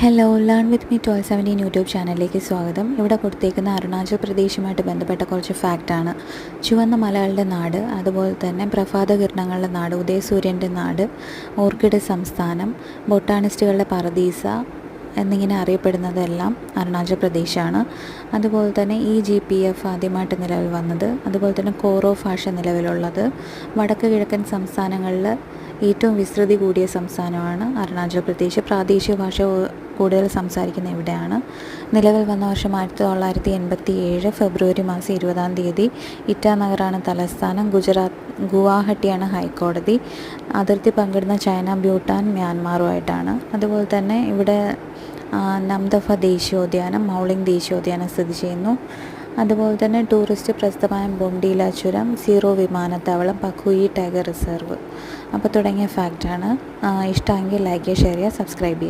Hello, learn with me 1217 YouTube ചാനലിലേക്ക് സ്വാഗതം. ഇവിടെ കൊടുത്തേക്കുന്ന അരുണാചൽ പ്രദേശുമായിട്ട് ബന്ധപ്പെട്ട കുറച്ച് ഫാക്റ്റാണ്. ചുവന്ന മലകളുടെ നാട്, അതുപോലെ തന്നെ പ്രഭാതകിരണങ്ങളുടെ നാട്, ഉദയസൂര്യൻ്റെ നാട്, ഓർക്കിഡ് സംസ്ഥാനം, ബൊട്ടാണിസ്റ്റുകളുടെ പറദീസ എന്നിങ്ങനെ അറിയപ്പെടുന്നതെല്ലാം അരുണാചൽ പ്രദേശാണ്. അതുപോലെ തന്നെ EGPF ആദ്യമായിട്ട് നിലവിൽ വന്നത്, അതുപോലെ തന്നെ കോറോ ഭാഷ നിലവിലുള്ളത്, വടക്ക് കിഴക്കൻ സംസ്ഥാനങ്ങളിൽ ഏറ്റവും വിസ്തൃതി കൂടിയ സംസ്ഥാനമാണ് അരുണാചൽ പ്രദേശ്. പ്രാദേശിക ഭാഷ കൂടുതൽ സംസാരിക്കുന്ന ഇവിടെയാണ്. നിലവിൽ വന്ന വർഷം 1987 ഫെബ്രുവരി മാസം 20-ാം തീയതി. ഇറ്റാനഗറാണ് തലസ്ഥാനം. ഗുവാഹട്ടിയാണ് ഹൈക്കോടതി. അതിർത്തി പങ്കിടുന്ന ചൈന, ഭൂട്ടാൻ, മ്യാൻമാറുമായിട്ടാണ്. അതുപോലെ തന്നെ ഇവിടെ നംദഫ ദേശീയോദ്യാനം, മൗലിംഗ് ദേശീയോദ്യാനം സ്ഥിതി ചെയ്യുന്നു. അതുപോലെ തന്നെ ടൂറിസ്റ്റ് പ്രസിദ്ധമായ ബൊംഡില ചുരം, സീറോ വിമാനത്താവളം, പഖുയി ടൈഗർ റിസർവ് അപ്പോൾ തുടങ്ങിയ ഫാക്റ്റാണ്. ഇഷ്ടമെങ്കിൽ ലൈക്ക് ചെയ്യുക, ഷെയർ ചെയ്യുക, സബ്സ്ക്രൈബ് ചെയ്യുക.